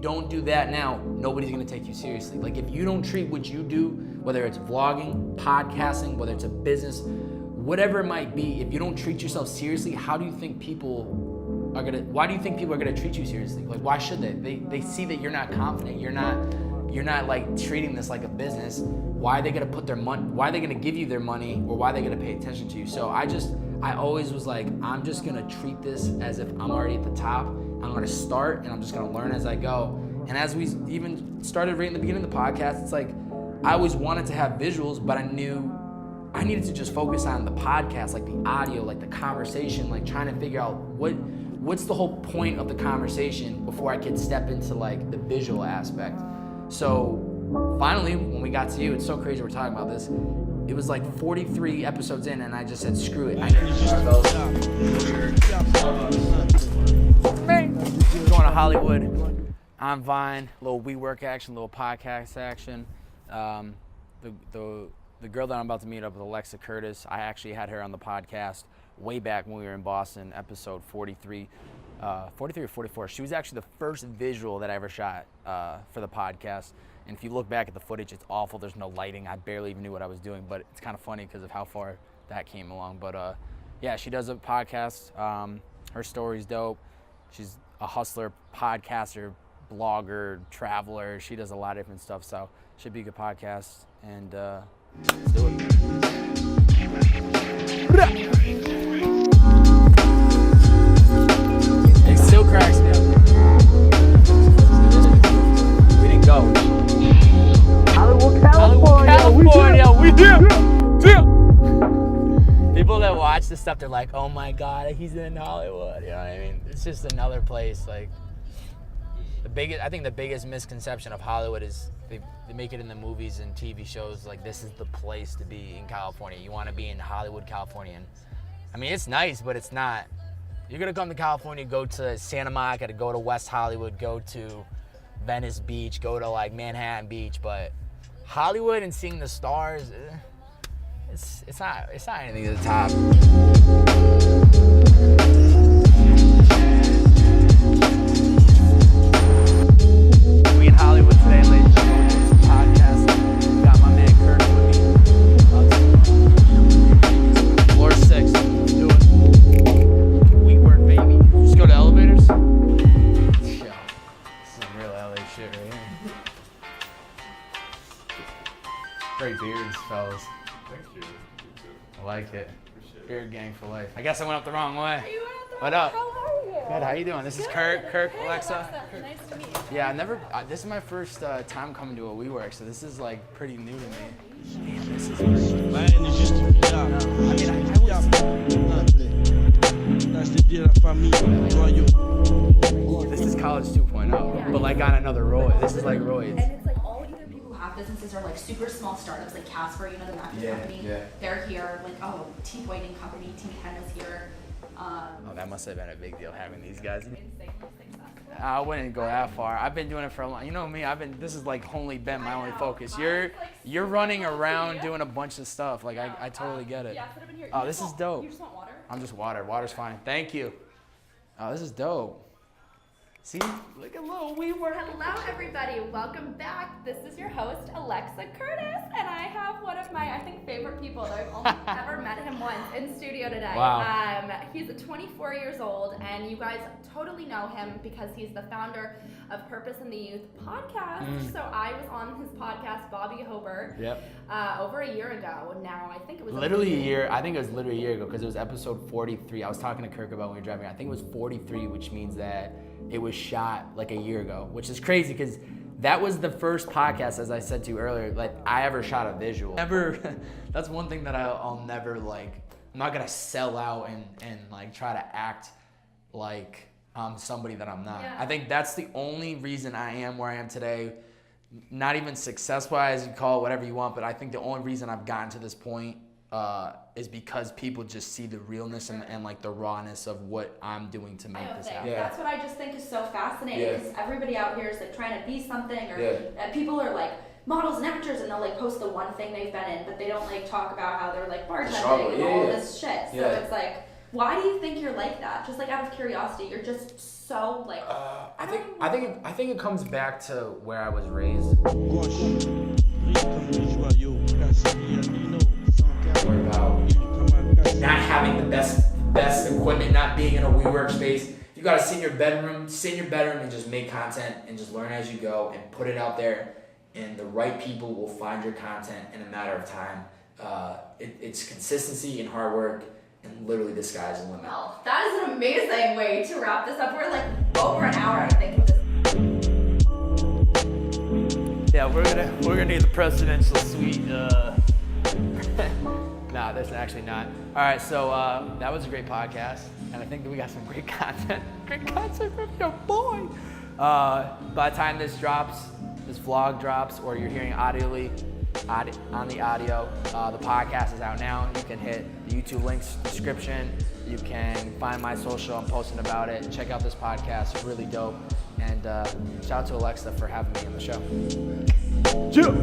don't do that now, nobody's gonna take you seriously. Like if you don't treat what you do, whether it's vlogging, podcasting, whether it's a business, whatever it might be, if you don't treat yourself seriously, why do you think people are gonna treat you seriously? Like why should they? They see that you're not confident, you're not like treating this like a business. Why are they gonna put their money, why are they gonna give you their money, or why are they gonna pay attention to you? So I always was like, I'm just gonna treat this as if I'm already at the top. I'm gonna start and I'm just gonna learn as I go. And as we even started right in the beginning of the podcast, it's like, I always wanted to have visuals, but I knew I needed to just focus on the podcast, like the audio, like the conversation, like trying to figure out what's the whole point of the conversation before I could step into like the visual aspect. So finally, when we got to you, it's so crazy we're talking about this. It was like 43 episodes in, and I just said, screw it. Going to Hollywood on Vine, a little WeWork action, a little podcast action. The girl that I'm about to meet up with, Alexa Curtis, I actually had her on the podcast way back when we were in Boston, episode 43 or 44. She was actually the first visual that I ever shot for the podcast. And if you look back at the footage, it's awful. There's no lighting. I barely even knew what I was doing, but it's kind of funny because of how far that came along. But yeah, she does a podcast. Her story's dope. She's a hustler, podcaster, blogger, traveler. She does a lot of different stuff, so should be a good podcast. And let's do it. It still cracks me up. We didn't go. Hollywood, California, we do. People that watch this stuff, they're like, oh my God, he's in Hollywood. You know what I mean? It's just another place. Like I think the biggest misconception of Hollywood is they make it in the movies and TV shows like this is the place to be in California. You want to be in Hollywood, California. And, I mean, it's nice, but it's not. You're gonna come to California, go to Santa Monica, to go to West Hollywood, go to Venice Beach, go to like Manhattan Beach, but Hollywood and seeing the stars, it's not anything to the top. We in Hollywood today, ladies and gentlemen. It's a podcast. Got my man Kirk with me. Floor 6. Do it. We work, baby. Just go to elevators. This is real LA shit right here. Great beards, fellas. Thank you. I like it. Beard gang for life. I guess I went up the wrong way. You went up the What up? How are you? Good. How you doing? This is Kirk. Hey, Alexa. Nice to meet you. Yeah, this is my first time coming to a WeWork, so this is like pretty new to me. Damn, this is great. I this is college 2.0, but like on another Roy. This is like Roy's. And it's like all either people who have businesses or like super small startups, like Casper, you know, the mattress company. Yeah. They're here. Like, Team Whitening Company, Team 10 is here. That must have been a big deal having these guys. I wouldn't go that far. I've been doing it for a long. You know me. This is like only been my only focus. You're running around doing a bunch of stuff. Like I totally get it. Oh, this is dope. You just want water? I'm just water. Water's fine. Thank you. Oh, this is dope. See, look at little WeWork. Hello, everybody. Welcome back. This is your host, Alexa Curtis, and I have one of my, I think, favorite people that I've only ever met him once in studio today. Wow. He's 24 years old, and you guys totally know him because he's the founder of Purpose in the Youth podcast. So I was on his podcast, Bobby Hobart, over a year ago. Now, I think it was literally a year. I think it was literally a year ago because it was episode 43. I was talking to Kirk about when we were driving. I think it was 43, which means that it was shot like a year ago, which is crazy because that was the first podcast, as I said to you earlier, like I ever shot a visual. That's one thing that I'll never like, I'm not gonna sell out and like try to act like I'm somebody that I'm not. Yeah. I think that's the only reason I am where I am today. Not even success-wise, you call it whatever you want, but I think the only reason I've gotten to this point is because people just see the realness and like the rawness of what I'm doing to make this happen. That's what I just think is so fascinating. Because everybody out here is like trying to be something, or people are like models and actors, and they'll like post the one thing they've been in, but they don't like talk about how they're like bartending and all this shit. So it's like Why do you think you're like that? Just like out of curiosity, you're just so like. I think it comes back to where I was raised. Worry about not having the best equipment, not being in a WeWork space. You gotta sit in your bedroom and just make content and just learn as you go and put it out there, and the right people will find your content in a matter of time. It's consistency and hard work, and literally the sky's the limit. Well, that is an amazing way to wrap this up. We're like over an hour, I think. With this. Yeah, we're gonna need the presidential suite. Nah, that's actually not. All right, so that was a great podcast, and I think that we got some great content from your boy. By the time this vlog drops, or you're hearing on the audio, the podcast is out now. You can hit the YouTube links description. You can find my social. I'm posting about it. Check out this podcast. It's really dope. And shout out to Alexa for having me on the show. Cheers.